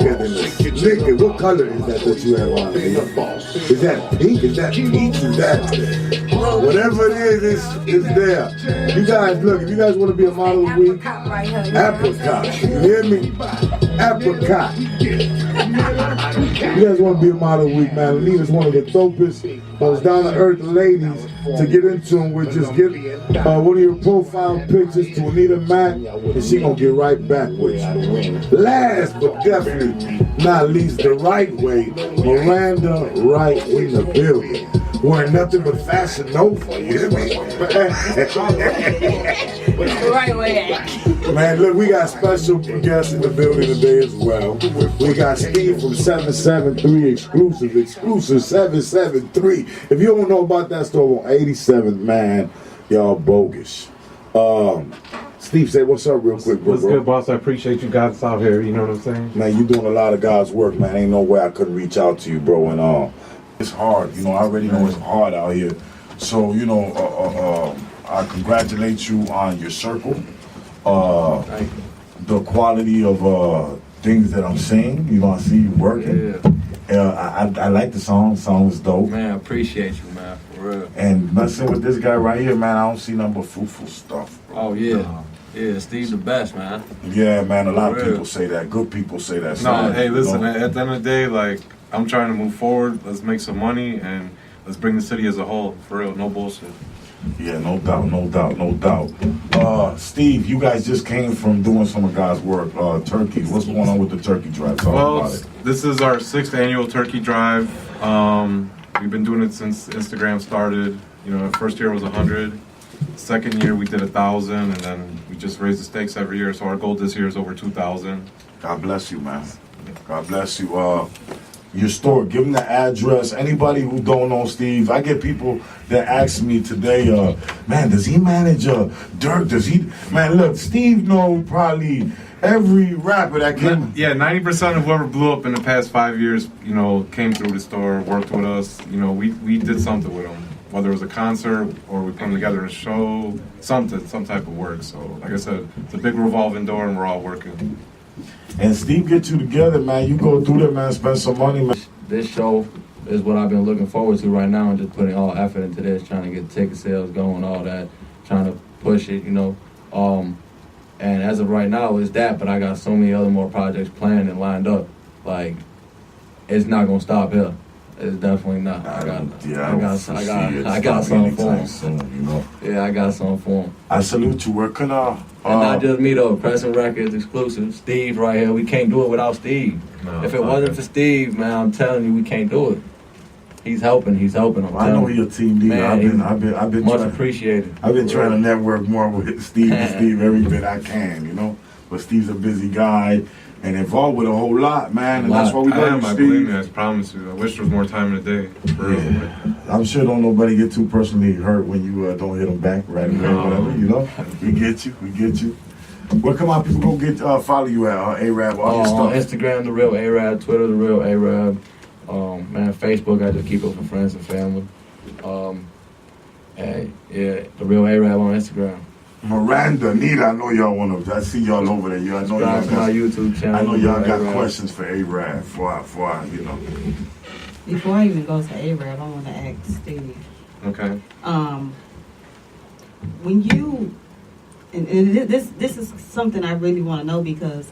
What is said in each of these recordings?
slicker than a slicker. What color is that you have on there? Is that pink? Is that peach? Is that whatever it is there. You guys, look, if you guys want to be a model of the week, apricot. You hear me? Apricot. You guys want to be a model of the week, man. Anita's one of the dopest, most down-to-earth ladies to get into them with. Just get one of your profile pictures to Anita Mack, and she gonna get right back with you. Last but definitely not least, the right way, Miranda Wright in the building. Wearing nothing but Fashion Nova, you hear me? Right way. Man, look, we got special guests in the building today as well. We got Steve from 773 exclusive 773. If you don't know about that store on 87th, man, y'all bogus. Steve, say what's up real quick, bro. What's good, boss? I appreciate you guys out here, you know what I'm saying? Man, you doing a lot of God's work, man. Ain't no way I couldn't reach out to you, bro, and it's hard, you know, I already know it's hard out here. So, you know, I congratulate you on your circle. The quality of things that I'm seeing, you know, I see you working. Yeah. I like the song. The song was dope. Man, I appreciate you, man, for real. And messing with this guy right here, man, I don't see nothing but fruitful stuff, bro. Oh, yeah. Yeah, Steve the best, man. Yeah, man, a lot of people say that. Good people say that. No, hey, listen, at the end of the day, like, I'm trying to move forward. Let's make some money and let's bring the city as a whole. For real, no bullshit. Yeah, no doubt. Steve, you guys just came from doing some of God's work. Turkey, what's going on with the turkey drive? Talk about it. This is our 6th annual turkey drive. We've been doing it since Instagram started. You know, the first year was 100. Second year we did 1,000, and then we just raise the stakes every year. So our goal this year is over 2,000. God bless you, man. God bless you. Your store, give them the address. Anybody who don't know Steve, I get people that ask me today, man, does he manage Dirk? Does he? Man, look, Steve know probably every rapper that came. Yeah, 90% of whoever blew up in the past 5 years, you know, came through the store, worked with us. You know, we did something with them, whether it was a concert or we put them together in a show, some type of work. So, like I said, it's a big revolving door, and we're all working. And Steve get you together, man. You go through there, man, spend some money, man. This show is what I've been looking forward to right now, and just putting all effort into this, trying to get ticket sales going, all that, trying to push it, you know. And as of right now, it's that, but I got so many other more projects planned and lined up. Like, it's not gonna stop here. It's definitely not. I got something for him. Soon, you know? Yeah, I got something for him. I salute you. Where can I? And not just me though, Pressing Records exclusive. Steve right here. We can't do it without Steve. No, if it wasn't for Steve, man, I'm telling you, we can't do it. He's helping. I know you're a team leader. Man, I've been much appreciated. I've been trying to network more with Steve every bit I can, you know. But Steve's a busy guy and involved with a whole lot, man. And that's why we love you, I believe me, I promise you. I wish there was more time in the day. For real. I'm sure don't nobody get too personally hurt when you don't hit them back right away, whatever, you know. We get you. Where come on, people go get follow you at Arabb, all your stuff. On Instagram, The Real Arabb, Twitter, The Real Arabb. Man, Facebook, I just keep up with friends and family. And yeah, The Real Arabb on Instagram. Miranda, Nita, I know y'all want to. I see y'all over there. I know y'all got my YouTube channel. I know y'all got Arabb. questions for Arabb. For I, you know. Before I even go to Arabb, I want to ask Steve. Okay. When you, and this is something I really want to know, because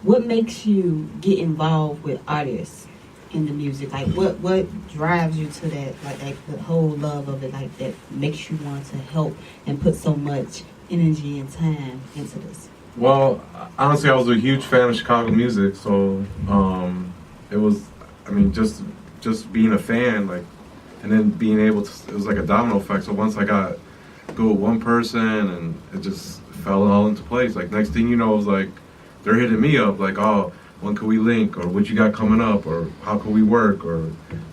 what makes you get involved with artists in the music? Like what drives you to that? Like the whole love of it, like that makes you want to help and put so much energy and time into this? Well, honestly, I was a huge fan of Chicago music, so it was, I mean, just being a fan, like, and then being able to, it was like a domino effect. So once I got go with one person, and it just fell all into place. Like, next thing you know, it was like they're hitting me up, like, oh, when could we link, or what you got coming up, or how could we work, or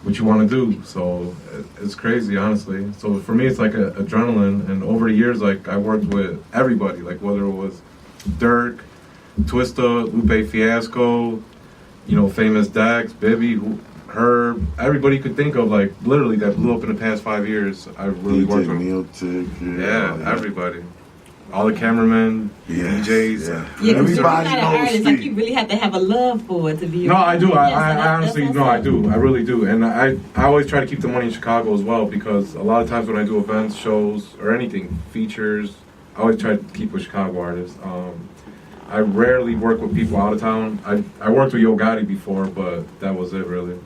what you want to do. So it's crazy, honestly. So for me, it's like a adrenaline. And over the years, like, I worked with everybody, like whether it was Dirk, Twista, Lupe Fiasco, you know, Famous Dax, Bibby, Herb, everybody you could think of, like, literally that blew up in the past 5 years. I really worked with. Neil Tick, Yeah, everybody. all the cameramen, Yes, DJs. yeah. Yeah, because you're Everybody not an knows artist. Like Steve. you really have to have a love for it to be. No, I do. Yeah, so I that's honestly, what's no, I up. do. I really do. And I always try to keep the money in Chicago as well, because a lot of times when I do events, shows, or anything, features, I always try to keep with Chicago artists. I rarely work with people out of town. I worked with Yo Gotti before, but that was it really.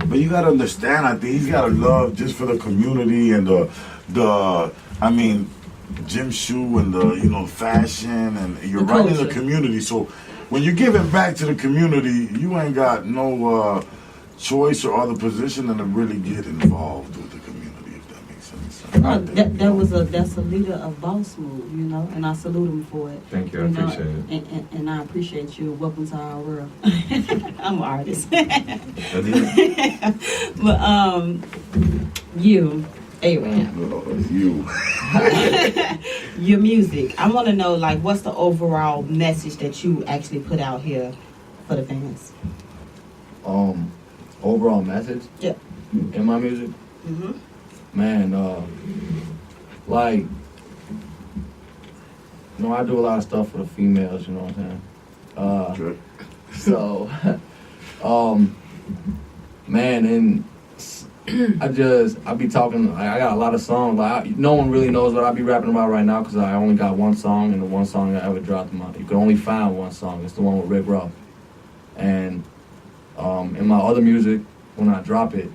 But you gotta understand, I think he's got a love just for the community and I mean, gym shoe and the fashion, and you're The right in the culture. community. So when you're giving back to the community, you ain't got no choice or other position than to really get involved with the community, if that makes any sense. No, I think, that's a leader of boss move, and I salute him for it. Thank you. I appreciate it. And I appreciate you. Welcome to our world. I'm an artist. But you, Arabb, you. your music. I want to know, like, what's the overall message that you actually put out here for the fans? Overall message. Yeah. In my music, Mm-hmm. man, like, I do a lot of stuff for the females. You know what I'm saying? Okay. So, man, and I be talking. I got a lot of songs. Like, no one really knows what I be rapping about right now because I only got one song, and the one song I ever dropped. You can only find one song. It's the one with Rick Ruff. And in my other music, when I drop it,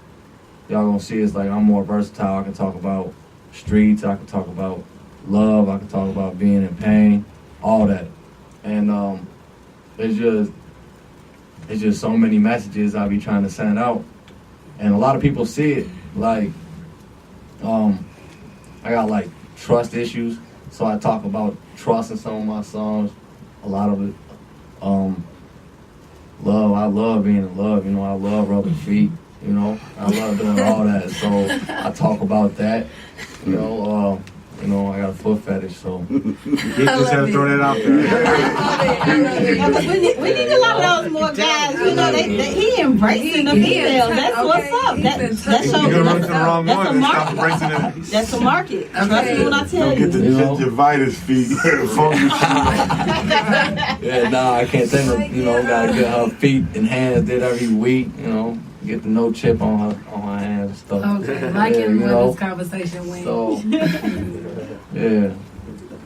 y'all gonna see it's like I'm more versatile. I can talk about streets. I can talk about love. I can talk about being in pain. All that. And it's just so many messages I be trying to send out. And a lot of people see it. Like, I got like trust issues. So I talk about trust in some of my songs. A lot of it. Love. I love being in love. I love rubbing feet. I love doing all that. So I talk about that. I got a foot fetish, so. You just had to throw that out there. Yeah, 'cause we need a lot of those more guys. He embracing the females. That's what's up. That You're gonna run to the wrong that's one a and stop market. embracing it. That's a market. Trust me when I tell Don't get the you. gingivitis feet. Funky Yeah, I can't think of, gotta get her feet and hands did every week, get the no chip on her hands and stuff. Okay, liking where this conversation went. So, yeah.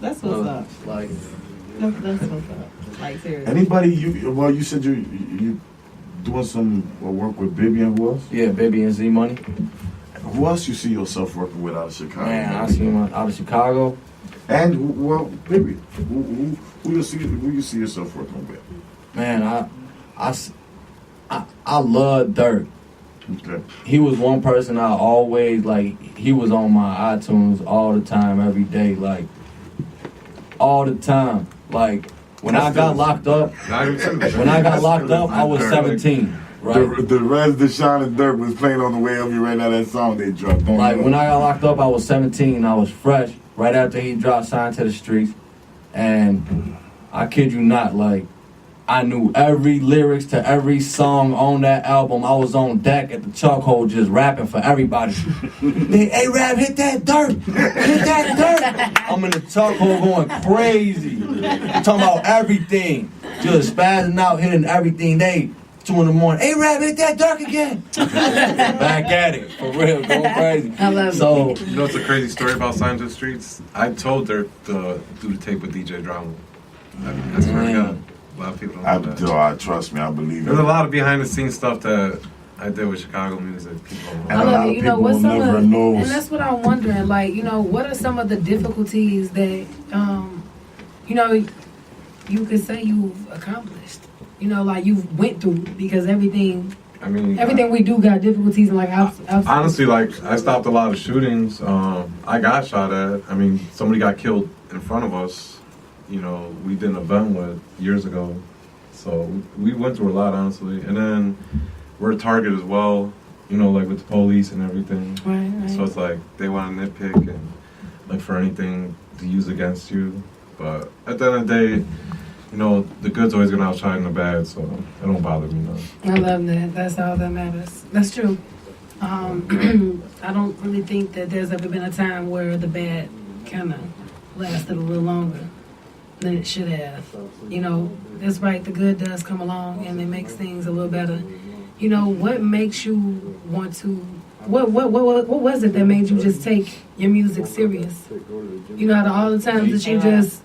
That's what's up. Like, That's what's up. Like, seriously. Anybody you said you doing some work with Bibby and who else? yeah, Baby and Z Money. Who else you see yourself working with out of Chicago? Man, I see him out of Chicago. And Bibby, who you see yourself working with? Man, I love Dirk. Okay. He was one person I always, he was on my iTunes all the time, every day, all the time. When I got locked up, I was 17, right? The Rez, Deshaun, and Dirk was playing on the way up here right now, that song they dropped. When I got locked up, I was 17, I was fresh, right after he dropped Signed to the Streets, and I kid you not, I knew every lyrics to every song on that album. I was on deck at the chalk hole just rapping for everybody. Hey, Arabb, hit that dirt. Hit that dirt. I'm in the chalk hole going crazy. Talking about everything. Just spazzing out, hitting everything. 2 in the morning. Arabb, hit that dirt again. Back at it. For real, going crazy. I love it. So, You know, it's a crazy story about Sign to the Streets. I told her to do the tape with DJ Drama. I swear to God. A lot of people don't know that. Trust me, I believe it. There's a lot of behind the scenes stuff that I did with Chicago music. People don't And know. I a love lot it. of You know, people what's will some never of, know. and that's what I'm wondering. What are some of the difficulties that, you could say you've accomplished? You've went through, because everything we do got difficulties and Honestly, I stopped a lot of shootings. I got shot at. Somebody got killed in front of us. We did an event with years ago. So we went through a lot, honestly. And then we're a target as well, with the police and everything. Right. So it's they want to nitpick and look for anything to use against you. But at the end of the day, the good's always going to outshine the bad, so it don't bother me none. I love that. That's all that matters. That's true. I don't really think that there's ever been a time where the bad kind of lasted a little longer than it should have. You know, that's right, the good does come along and it makes things a little better. You know, what makes you want to, what was it that made you just take your music serious? You know, out of all the times that you just,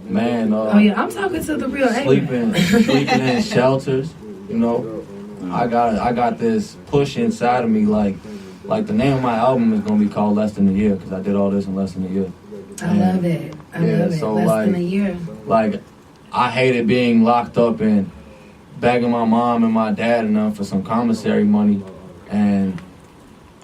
man, oh yeah, I'm talking to the real sleeping in shelters, you know. I got this push inside of me, like the name of my album is gonna be called Less Than a Year, because I did all this in less than a year. I love it. I love it. So Less than a year. Like, I hated being locked up and begging my mom and my dad and them for some commissary money, and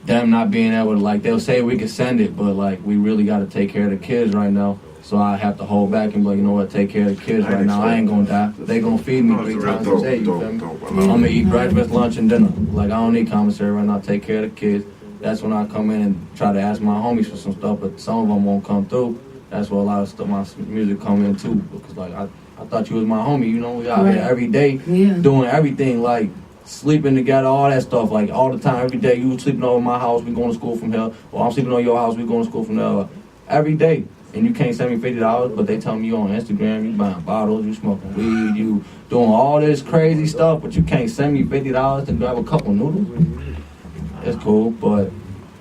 them not being able to, like, they'll say we can send it, but like we really got to take care of the kids right now. So I have to hold back and be like, you know what, take care of the kids right now. I ain't gonna die. They gonna feed me 3 times a day, you feel me? I'm gonna eat breakfast, lunch, and dinner. Like, I don't need commissary right now. Take care of the kids. That's when I come in and try to ask my homies for some stuff, but some of them won't come through. That's where a lot of stuff, my music come in too. Because like I thought you was my homie, you know, we out here every day doing everything, like sleeping together, all that stuff, like all the time, every day. You sleeping over my house, we going to school from here, or I'm sleeping on your house, we going to school from there, every day. And you can't send me $50, but they tell me you on Instagram, you buying bottles, you smoking weed, you doing all this crazy stuff, but you can't send me $50 to grab a couple noodles. It's cool, but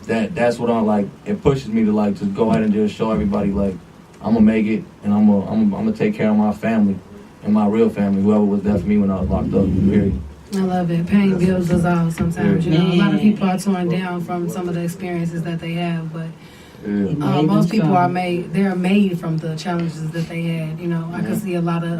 that's what I'm like. It pushes me to like just go ahead and just show everybody like I'm gonna make it, and I'm gonna take care of my family and my real family, whoever was there for me when I was locked up. Period. I love it. Pain builds us all sometimes. You know, a lot of people are torn down from some of the experiences that they have, but most people are they're made from the challenges that they had. You know, I can see a lot of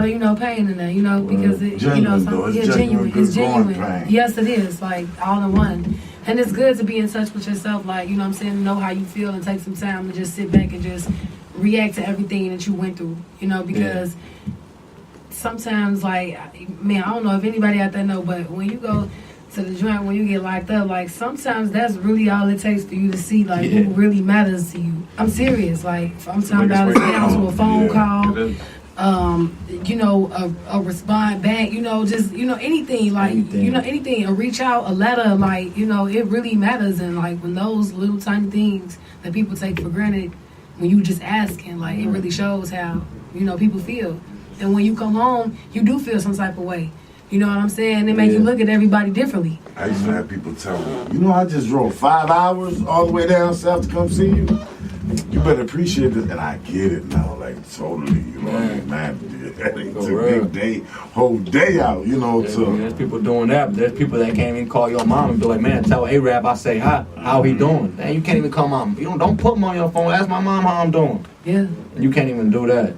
you know, pain in that, you know, because it, genuine, you know, it's genuine. It's genuine. Pain. Yes, it is, like all in one. And it's good to be in touch with yourself, like, you know what I'm saying, know how you feel and take some time to just sit back and just react to everything that you went through, you know, because sometimes, like, man, I don't know if anybody out there know, but when you go to the joint, when you get locked up, like, sometimes that's really all it takes for you to see, like, who really matters to you. I'm serious, like, I'm talking about it's down to a phone call, you know, a respond back, you know, just, you know, anything, like, you know, anything, a reach out, a letter, like, you know, it really matters. And, like, when those little tiny things that people take for granted, when you just asking, like, it really shows how, you know, people feel. And when you come home, you do feel some type of way. You know what I'm saying? They make you look at everybody differently. I used to have people tell me, you know, I just drove 5 hours all the way down south to come see you. You better appreciate this. And I get it now, like, totally, you know what I mean, man. It's a big day, whole day out, you know. There's people doing that, but there's people that can't even call your mom and be like, man, tell Arabb I say hi, how he doing? Man, you can't even call mom. You don't put him on your phone, ask my mom how I'm doing. Yeah. And you can't even do that.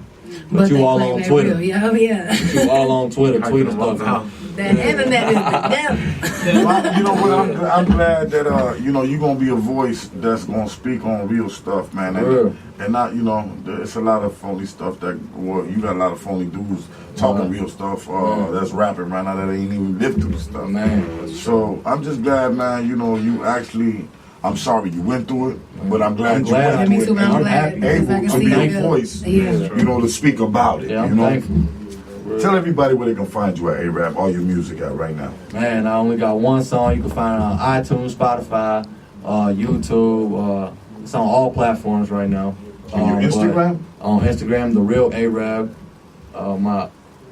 But you all on Twitter. Real. Yeah, you all on Twitter, tweeting stuff now. That internet is the devil. Well, you know what? I'm glad that you know, you're gonna be a voice that's gonna speak on real stuff, man. And not, you know, it's a lot of phony stuff that. Well, you got a lot of phony dudes talking real stuff. That's rapping right now that ain't even lived through stuff, man. So I'm just glad, man. You know, you actually. I'm sorry you went through it, but I'm glad you went through it. And I'm happy able to be a voice, you know, to speak about it. Yeah, you know. Thankful. Tell everybody where they can find you at Arabb, all your music at right now. Man, I only got one song. You can find it on iTunes, Spotify, YouTube. It's on all platforms right now. And your Instagram? On Instagram, The Real Arabb. My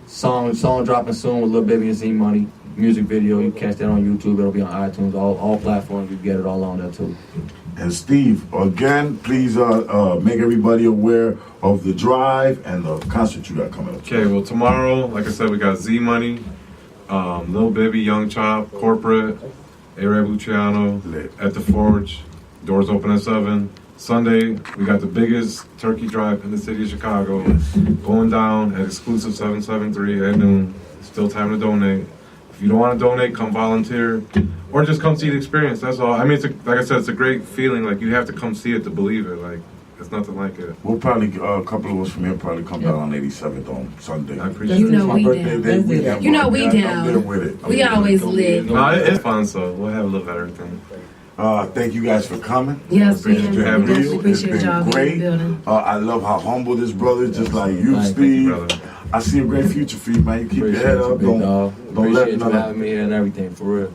song dropping soon with Lil Baby and Z Money. Music video, you catch that on YouTube. It'll be on iTunes, all platforms. You get it all on there too. And Steve, again, please make everybody aware of the drive and the concert you got coming up. Okay, well tomorrow, like I said, we got Z Money, Lil Baby, Young Chop, Corporate, Arabb, Luciano at the Forge. Doors open at 7. Sunday, we got the biggest turkey drive in the city of Chicago, going down at exclusive 773 at noon. Still time to donate. If you don't want to donate, come volunteer, or just come see the experience. That's all. I mean, like I said, it's a great feeling. Like, you have to come see it to believe it. Like, it's nothing like it. We'll probably a couple of us from here probably come down on 87th on Sunday. I appreciate it. You know my we birthday down. day. You know we I'm down. good with it. We always lit. No, it's fun, so we'll have a little of everything. Thank you guys for coming. Yes, Appreciate you having we us. definitely It's appreciate y'all been being in the great. building. I love how humble this brother is, just like you, Thank Steve. you, brother. I see a great future for you, man. You keep your head up. Don't let Appreciate you none having me here and everything, for real.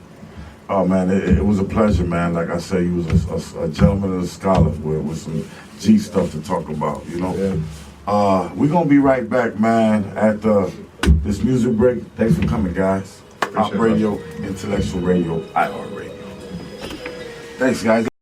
Oh man, it was a pleasure, man. Like I said, you was a gentleman and a scholar with some G stuff to talk about, you know. Yeah. We're gonna be right back, man, at this music break. Thanks for coming, guys. Pop Appreciate it, Radio, Intellectual Radio, IR Radio. Thanks, guys.